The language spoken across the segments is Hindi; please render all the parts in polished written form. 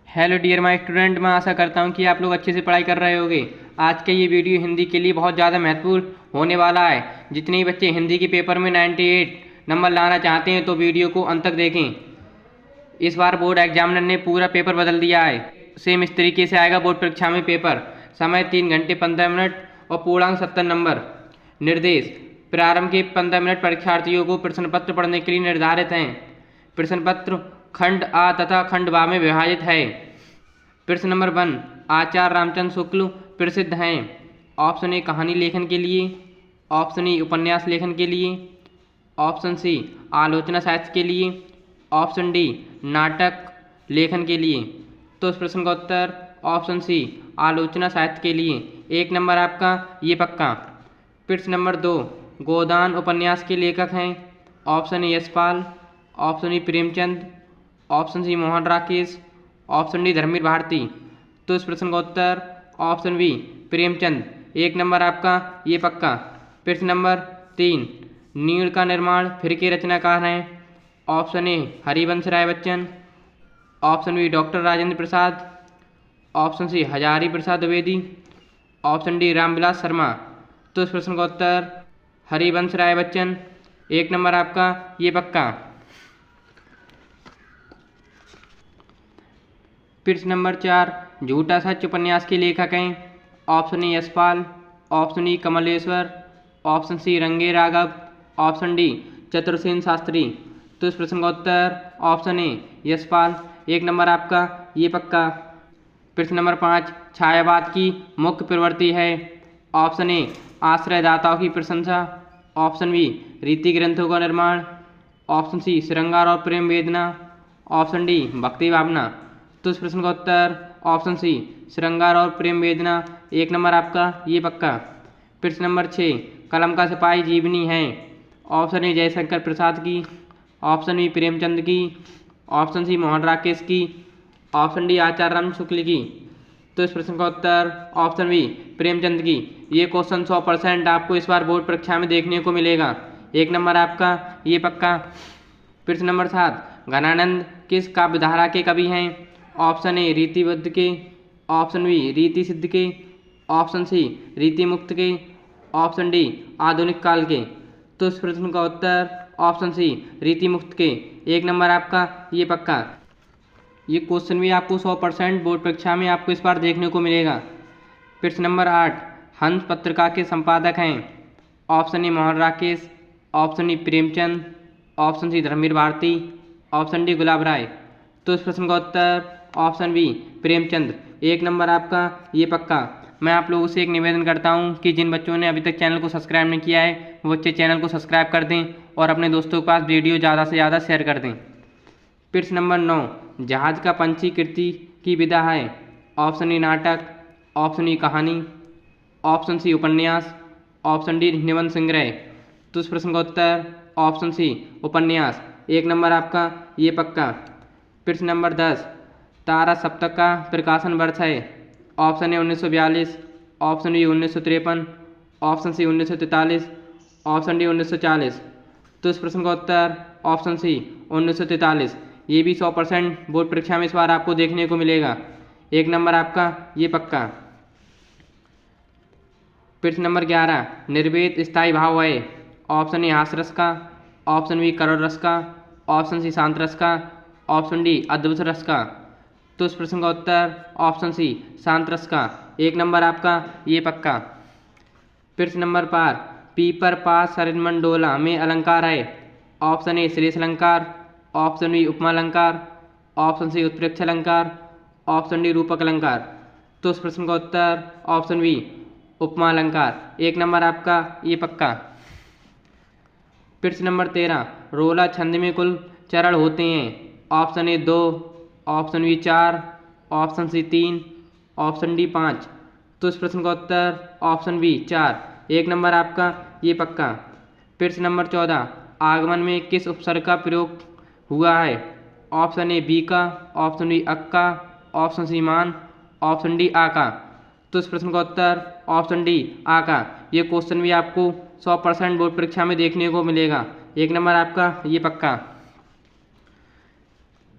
हेलो डियर माय स्टूडेंट, मैं आशा करता हूं कि आप लोग अच्छे से पढ़ाई कर रहे होंगे। आज का ये वीडियो हिंदी के लिए बहुत ज़्यादा महत्वपूर्ण होने वाला है। जितने ही बच्चे हिंदी के पेपर में 98 नंबर लाना चाहते हैं तो वीडियो को अंत तक देखें। इस बार बोर्ड एग्जामिनर ने पूरा पेपर बदल दिया है। सेम इस तरीके से आएगा बोर्ड परीक्षा में पेपर। समय 3 घंटे 15 मिनट और पूर्णांक 70 नंबर। निर्देश: प्रारंभ के 15 मिनट परीक्षार्थियों को प्रश्न पत्र पढ़ने के लिए निर्धारित हैं। प्रश्न पत्र खंड आ तथा खंड बा में विभाजित है। प्रश्न नंबर 1, आचार्य रामचंद्र शुक्ल प्रसिद्ध हैं। ऑप्शन ए कहानी लेखन के लिए, ऑप्शन ए उपन्यास लेखन के लिए, ऑप्शन सी आलोचना साहित्य के लिए, ऑप्शन डी नाटक लेखन के लिए। तो इस प्रश्न का उत्तर ऑप्शन सी आलोचना साहित्य के लिए। 1 नंबर आपका ये पक्का। प्रश्न नंबर 2, गोदान उपन्यास के लेखक हैं। Option A Yashpal, option E Premchand, option C Mohan Rakesh, option D Dharamvir Bharati. तो इस प्रश्न का उत्तर ऑप्शन बी प्रेमचंद। 1 नंबर आपका ये पक्का। प्रश्न नंबर 3, नीड़ का निर्माण फिर के रचनाकार हैं। Option A Harivansh Rai Bachchan, option B doctor Rajendra Prasad, option C Hazari Prasad Dwivedi, option D Ramvilas Sharma. तो इस प्रश्न का उत्तर हरिवंश राय बच्चन। 1 नंबर आपका ये पक्का। प्रश्न नंबर 4, झूठा सच उपन्यास के लेखक हैं। Option A Yashpal, option E Kamleshwar, option C Range Raghav, option D Chatursen Shastri. तो इस प्रश्न का उत्तर ऑप्शन ए यशपाल। 1 नंबर आपका ये पक्का। प्रश्न नंबर 5, छायावाद की मुख्य प्रवृत्ति है। ऑप्शन ए आश्रयदाताओं की प्रशंसा, ऑप्शन बी रीति ग्रंथों का निर्माण, ऑप्शन सी श्रृंगार और प्रेम वेदना, ऑप्शन डी भक्ति भावना। तो इस प्रश्न का उत्तर ऑप्शन सी श्रृंगार और प्रेम वेदना। 1 नंबर आपका ये पक्का। प्रश्न नंबर 6, कलम का सिपाही जीवनी है। ऑप्शन ए जयशंकर प्रसाद की, ऑप्शन बी प्रेमचंद की, ऑप्शन सी मोहन राकेश की, ऑप्शन डी आचार्य राम शुक्ल की। तो इस प्रश्न का उत्तर ऑप्शन बी प्रेमचंद की। ये क्वेश्चन 100% आपको इस बार बोर्ड परीक्षा में देखने को मिलेगा। 1 नंबर आपका ये पक्का। प्रश्न नंबर 7, घनानंद किस काव्यधारा के कवि हैं। ऑप्शन ए रीतिबद्ध के, ऑप्शन बी रीति सिद्ध के, ऑप्शन सी रीति मुक्त के, ऑप्शन डी आधुनिक काल के। तो इस प्रश्न का उत्तर ऑप्शन सी रीति मुक्त के। 1 नंबर आपका ये पक्का। ये क्वेश्चन भी आपको 100% बोर्ड परीक्षा में आपको इस बार देखने को मिलेगा। प्रश्न नंबर 8, हंस पत्रिका के संपादक हैं। Option A Mohan Rakesh, option E Premchand, option C Dharamvir Bharati, option D Gulab Rai. तो इस प्रश्न का उत्तर ऑप्शन बी प्रेमचंद। 1 नंबर आपका ये पक्का। मैं आप लोगों से एक निवेदन करता हूं कि जिन बच्चों ने अभी तक चैनल को सब्सक्राइब नहीं किया है वो बच्चे चैनल को सब्सक्राइब कर दें और अपने दोस्तों के पास वीडियो ज़्यादा से ज़्यादा शेयर कर दें। प्रश्न नंबर 9, जहाज का पंछी कृति की विधा है। ऑप्शन ए नाटक, ऑप्शन ई कहानी, ऑप्शन सी उपन्यास, ऑप्शन डी निबंध संग्रह। तो इस प्रश्न का उत्तर ऑप्शन सी उपन्यास। 1 नंबर आपका ये पक्का। प्रश्न नंबर 10, तारा सप्तक का प्रकाशन वर्ष है। Option A 1942, option B 1953, option C 1943, option D 1940। तो इस प्रश्न का उत्तर ऑप्शन सी 1943। ये भी 100% बोर्ड परीक्षा में इस बार आपको देखने को मिलेगा। 1 नंबर आपका ये पक्का। प्रश्न नंबर 11, निर्वेद स्थायी भाव है। ऑप्शन ए हास रस का, ऑप्शन बी करुण रस का, ऑप्शन सी शांत रस का, ऑप्शन डी अद्भुत रस का। तो इस प्रश्न का उत्तर ऑप्शन सी शांत रस का। 1 नंबर आपका ये पक्का। प्रश्न नंबर 5, पीपर पास सरमंडोला में अलंकार है। ऑप्शन ए श्लेष अलंकार, ऑप्शन बी उपमा अलंकार, ऑप्शन सी उत्प्रेक्ष अलंकार, ऑप्शन डी रूपक अलंकार। तो इस प्रश्न का उत्तर ऑप्शन बी उपमा अलंकार। 1 नंबर आपका ये पक्का। प्रश्न नंबर 13, रोला छंद में कुल चरण होते हैं। Option A 2, option B 4, option C 3, option D 5। तो इस प्रश्न का उत्तर ऑप्शन बी 4। 1 नंबर आपका ये पक्का। प्रश्न नंबर 14, आगमन में किस उपसर्ग का प्रयोग हुआ है। ऑप्शन ए बी का, ऑप्शन बी अक का, ऑप्शन सी मान, ऑप्शन डी आ का। तो इस प्रश्न का उत्तर ऑप्शन डी आ का। ये क्वेश्चन भी आपको 100% बोर्ड परीक्षा में देखने को मिलेगा। 1 नंबर आपका ये पक्का।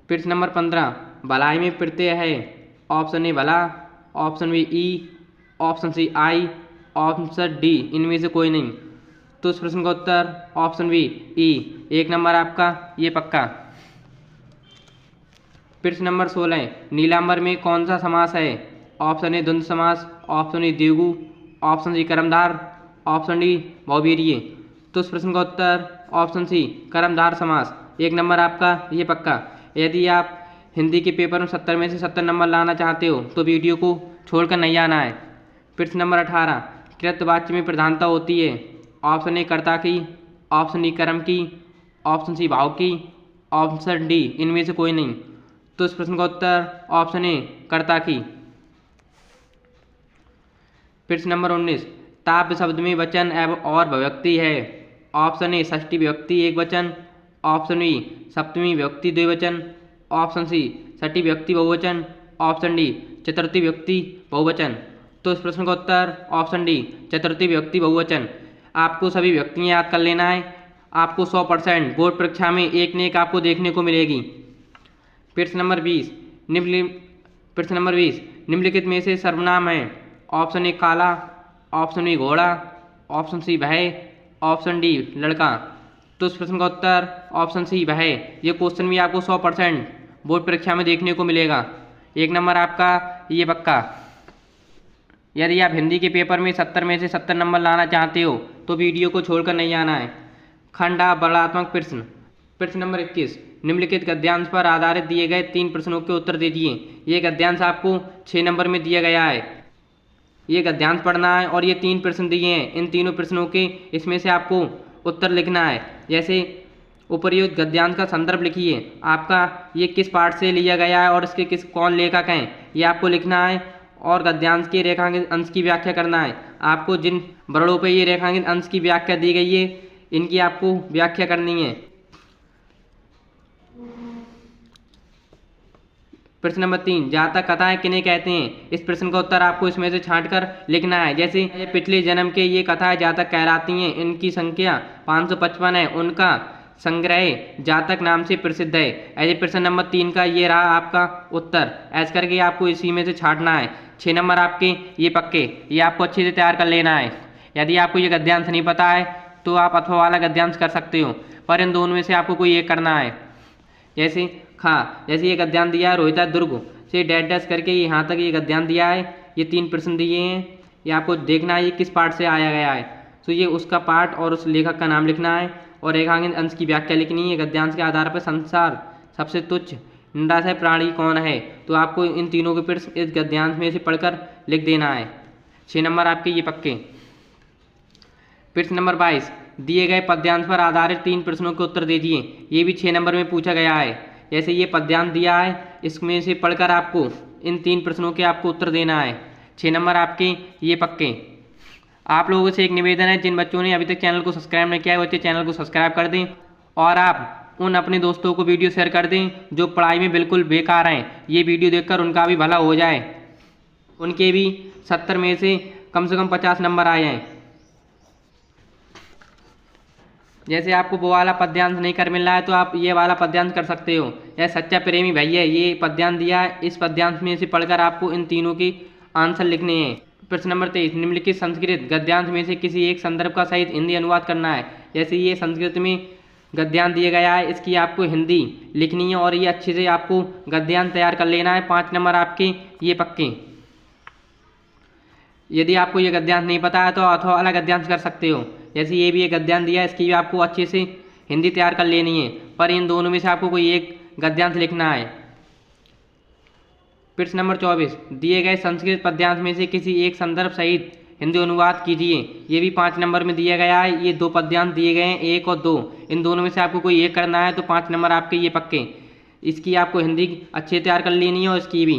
प्रश्न नंबर 15, भलाई में प्रत्यय है। ऑप्शन ए भला, ऑप्शन बी ई, ऑप्शन सी आई, ऑप्शन डी इनमें से कोई नहीं। तो इस प्रश्न का उत्तर ऑप्शन बी ई, 1 नंबर आपका ये पक्का। प्रश्न नंबर 16, नीलांबर में कौन सा समास है? ऑप्शन ए द्वंद्व समास, ऑप्शन ए द्विगु, ऑप्शन सी कर्मधार, ऑप्शन डी बहुवीर्य। तो इस प्रश्न का उत्तर ऑप्शन सी कर्मधार समास, 1 नंबर आपका ये पक्का। यदि आप हिंदी के पेपर में 70 में से 70 नंबर लाना चाहते हो तो वीडियो को छोड़कर नहीं आना है। प्रश्न नंबर 18, कृत वाच्य में प्रधानता होती है। ऑप्शन ए कर्ता की, ऑप्शन डी कर्म की, ऑप्शन सी भाव की, ऑप्शन डी इनमें से कोई नहीं। तो इस प्रश्न का उत्तर ऑप्शन ए कर्ता की। प्रश्न नंबर 19, ताप शब्द में वचन एवं और विभक्ति है। ऑप्शन ए षष्ठी विभक्ति एक वचन, ऑप्शन बी सप्तमी विभक्ति द्विवचन, ऑप्शन सी छठी विभक्ति बहुवचन, ऑप्शन डी चतुर्थी विभक्ति बहुवचन। तो इस प्रश्न का उत्तर ऑप्शन डी चतुर्थी विभक्ति बहुवचन। आपको सभी विभक्तियाँ याद कर लेना है। आपको 100% बोर्ड परीक्षा में एक न एक आपको देखने को मिलेगी। प्रश्न नंबर 20, निम्नलिखित में से सर्वनाम है। ऑप्शन ए काला, ऑप्शन बी घोड़ा, ऑप्शन सी भय, ऑप्शन डी लड़का। तो इस प्रश्न का उत्तर ऑप्शन सी भय। ये क्वेश्चन भी आपको 100% बोर्ड परीक्षा में देखने को मिलेगा। 1 नंबर आपका ये पक्का। यदि आप हिंदी के पेपर में 70 में से 70 नंबर लाना चाहते हो तो वीडियो को छोड़कर नहीं आना है। खंड वर्णात्मक प्रश्न। प्रश्न नंबर 21, निम्नलिखित गद्यांश पर आधारित दिए गए 3 प्रश्नों के उत्तर दीजिए। ये गद्यांश आपको 6 नंबर में दिया गया है। ये गद्यांश पढ़ना है और ये 3 प्रश्न दिए हैं। इन तीनों प्रश्नों के इसमें से आपको उत्तर लिखना है। जैसे उपर्युक्त गद्यांश का संदर्भ लिखिए, आपका ये किस पाठ से लिया गया है और इसके कौन लेखक हैं ये आपको लिखना है। और गद्यांश के रेखांकित अंश की व्याख्या करना है। आपको जिन वर्णों पर ये रेखांकित अंश की व्याख्या दी गई है इनकी आपको व्याख्या करनी है। प्रश्न नंबर 3, जातक कथाएं किन्हें कहते हैं? इस प्रश्न का उत्तर आपको इसमें से छांटकर लिखना है। जैसे पिछले जन्म के ये कथाएं जातक कहलाती हैं। इनकी संख्या 555 है। उनका संग्रह जातक नाम से प्रसिद्ध है। ऐसे प्रश्न नंबर 3 का ये रहा आपका उत्तर। ऐसे करके आपको इसी में से छांटना है। 6 नंबर आपके ये पक्के, ये आपको अच्छे से तैयार कर लेना है। यदि आपको ये गद्यांश नहीं पता है तो आप अथवा वाला गद्यांश कर सकते हो, पर इन दोनों में से आपको कोई एक करना है। जैसे ये गद्यांश दिया है रोहिता दुर्ग से डैश डैश करके यहाँ तक ये गद्यांश दिया है। ये 3 प्रश्न दिए हैं। ये आपको देखना है ये किस पाठ से आया गया है। तो ये उसका पाठ और उस लेखक का नाम लिखना है और रेखांकित अंश की व्याख्या लिखनी है। गद्यांश के आधार पर संसार सबसे तुच्छ निराशय प्राणी कौन है? तो आपको इन तीनों के प्रश्न इस गद्यांश में से पढ़कर लिख देना है। 6 नंबर आपके ये पक्के। प्रश्न नंबर 22, दिए गए पद्यांश पर आधारित 3 प्रश्नों के उत्तर दीजिए। ये भी 6 नंबर में पूछा गया है। जैसे ये पद्यांश दिया है, इसमें से पढ़कर आपको इन 3 प्रश्नों के आपको उत्तर देना है। 6 नंबर आपके ये पक्के। आप लोगों से एक निवेदन है, जिन बच्चों ने अभी तक चैनल को सब्सक्राइब नहीं किया है बच्चे चैनल को सब्सक्राइब कर दें और आप उन अपने दोस्तों को वीडियो शेयर कर दें जो पढ़ाई में बिल्कुल बेकार हैं। ये वीडियो देखकर उनका भी भला हो जाए, उनके भी 70 में से कम 50 नंबर आए हैं। जैसे आपको वो वाला पद्यांश नहीं कर मिल रहा है तो आप ये वाला पद्यांश कर सकते हो। यह सच्चा प्रेमी भैया ये पद्यांश दिया है। इस पद्यांश में से पढ़कर आपको इन तीनों के आंसर लिखने हैं। प्रश्न नंबर 23, निम्नलिखित संस्कृत गद्यांश में से किसी एक संदर्भ का सहित हिंदी अनुवाद करना है। जैसे ये संस्कृत में गद्यांश दिया गया है, इसकी आपको हिंदी लिखनी है और ये अच्छे से आपको गद्यांश तैयार कर लेना है। 5 नंबर आपके ये पक्के। यदि आपको ये गद्यांश नहीं पता है तो अथवा वाला गद्यांश कर सकते हो। जैसे ये भी एक गद्यांश दिया है, इसकी भी आपको अच्छे से हिंदी तैयार कर लेनी है, पर इन दोनों में से आपको कोई एक गद्यांश लिखना है। प्रश्न नंबर 24, दिए गए संस्कृत पद्यांश में से किसी एक संदर्भ सहित हिंदी अनुवाद कीजिए। ये भी 5 नंबर में दिया गया है। ये 2 पद्यांश दिए गए हैं, 1 और 2। इन दोनों में से आपको कोई एक करना है तो 5 नंबर आपके ये पक्के। इसकी आपको हिंदी अच्छे तैयार कर लेनी है और इसकी भी।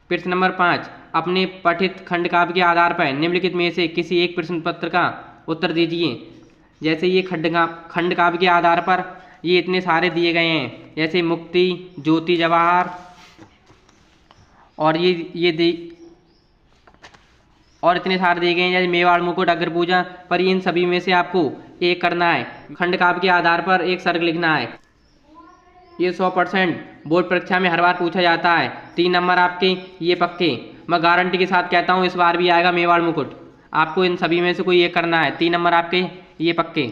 प्रश्न नंबर 5, अपने पठित खंड काव्य के आधार पर निम्नलिखित में से किसी एक प्रश्न पत्र का उत्तर दीजिए। जैसे ये खंड काव्य के आधार पर ये इतने सारे दिए गए हैं। जैसे मुक्ति, ज्योति जवाहर और और इतने सारे दिए गए हैं। जैसे मेवाड़ मुकुट अग्र पूजा, पर इन सभी में से आपको एक करना है। खंड काव्य के आधार पर एक सर्ग लिखना है। ये 100% बोर्ड परीक्षा में हर बार पूछा जाता है। 3 नंबर आपके ये पक्के। मैं गारंटी के साथ कहता हूँ इस बार भी आएगा मेवाड़ मुकुट। आपको इन सभी में से कोई एक करना है। 3 नंबर आपके ये पक्के।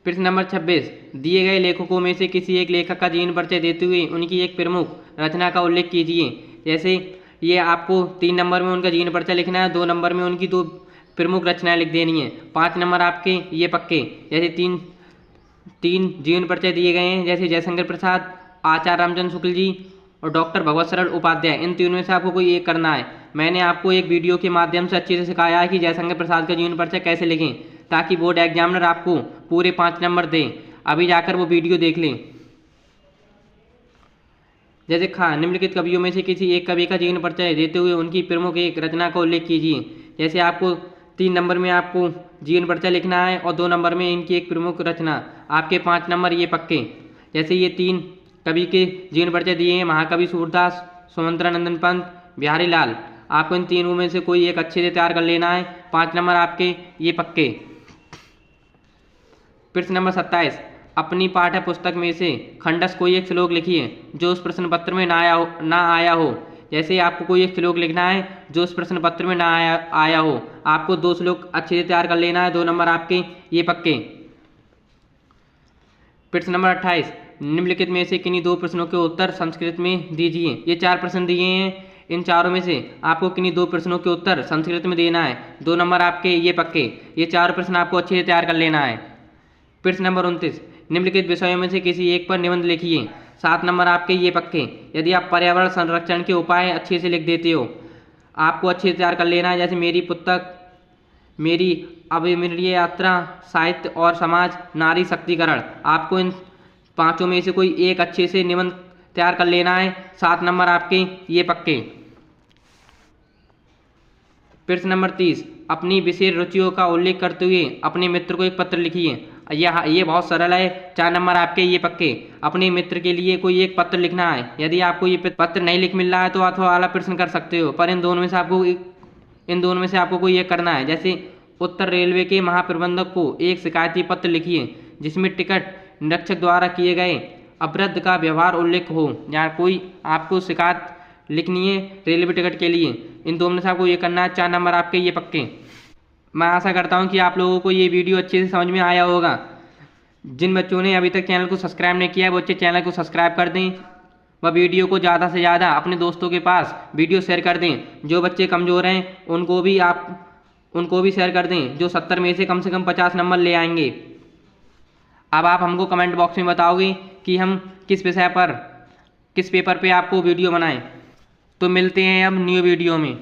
प्रश्न नंबर 26, दिए गए लेखकों में से किसी एक लेखक का जीवन परिचय देते हुए उनकी एक प्रमुख रचना का उल्लेख कीजिए। जैसे ये आपको 3 नंबर में उनका जीवन परिचय लिखना है, 2 नंबर में उनकी 2 प्रमुख रचनाएं लिख देनी है। 5 नंबर आपके ये पक्के। जैसे तीन जीवन परिचय दिए गए हैं, जैसे जयशंकर प्रसाद, आचार्य रामचंद्र शुक्ल जी और डॉक्टर भगवत सरल उपाध्याय। इन तीनों में से आपको कोई एक करना है। मैंने आपको एक वीडियो के माध्यम से अच्छे से सिखाया है कि जयशंकर प्रसाद का जीवन परिचय कैसे लिखें, ताकि बोर्ड एग्जामिनर आपको पूरे 5 नंबर दें। अभी जाकर वो वीडियो देख लें। जैसे निम्नलिखित कवियों में से किसी एक कवि का जीवन परिचय देते हुए उनकी प्रमुख एक रचना का उल्लेख कीजिए। जैसे आपको 3 नंबर में आपको जीवन परिचय लिखना है और 2 नंबर में इनकी एक प्रमुख रचना। आपके 5 नंबर ये पक्के। जैसे ये 3 कवि के जीवन परिचय दिए हैं, महाकवि सूरदास, सुमंत्रानंदन पंत, बिहारी लाल। आपको इन तीनों में से कोई एक अच्छे से तैयार कर लेना है। 5 नंबर आपके ये पक्के। प्रश्न नंबर 27, अपनी पाठ्य पुस्तक में से खंडस कोई एक श्लोक लिखिए जो उस प्रश्न पत्र में ना आया हो। जैसे आपको कोई एक श्लोक लिखना है जो उस प्रश्न पत्र में ना आया हो। आपको 2 श्लोक अच्छे से तैयार कर लेना है। 2 नंबर आपके ये पक्के। प्रश्न नंबर 28, निम्नलिखित में से किन्हीं 2 प्रश्नों के उत्तर संस्कृत में दीजिए। ये 4 प्रश्न दिए हैं, इन चारों में से आपको किन्हीं 2 प्रश्नों के उत्तर संस्कृत में देना है। 2 नंबर आपके ये पक्के। ये 4 प्रश्न आपको अच्छे से तैयार कर लेना है। प्रश्न नंबर 29, निम्नलिखित विषयों में से किसी एक पर निबंध लिखिए। 7 नंबर आपके ये पक्के। यदि आप पर्यावरण संरक्षण के उपाय अच्छे से लिख देते हो, आपको अच्छे से तैयार कर लेना है। जैसे मेरी पुस्तक, मेरी अविस्मरणीय यात्रा, साहित्य और समाज, नारी शक्तिकरण। आपको इन 5 में से कोई एक अच्छे से निबंध तैयार कर लेना है। 7 नंबर आपके ये पक्के। प्रश्न नंबर 30, अपनी विशेष रुचियों का उल्लेख करते हुए अपने मित्र को एक पत्र लिखिए। ये बहुत सरल है। 4 नंबर आपके ये पक्के। अपने मित्र के लिए कोई एक पत्र लिखना है। यदि आपको ये पत्र नहीं लिख मिल रहा है तो आप वाला प्रश्न कर सकते हो, पर इन दोनों में से आपको कोई एक करना है। जैसे उत्तर रेलवे के महाप्रबंधक को एक शिकायती पत्र लिखिए जिसमें टिकट निरीक्षक द्वारा किए गए अपराध का व्यवहार उल्लेख हो। या कोई आपको शिकायत लिखनी है रेलवे टिकट के लिए। इन दोनों में से आपको ये करना है। 4 नंबर आपके ये पक्के। मैं आशा करता हूँ कि आप लोगों को ये वीडियो अच्छे से समझ में आया होगा। जिन बच्चों ने अभी तक चैनल को सब्सक्राइब नहीं किया है वो बच्चे चैनल को सब्सक्राइब कर दें व वीडियो को ज़्यादा से ज़्यादा अपने दोस्तों के पास वीडियो शेयर कर दें। जो बच्चे कमज़ोर हैं उनको भी शेयर कर दें, जो 70 में से कम 50 नंबर ले आएंगे। अब आप हमको कमेंट बॉक्स में बताओगे कि हम किस विषय पर, किस पेपर पे आपको वीडियो बनाएं। तो मिलते हैं अब न्यू वीडियो में।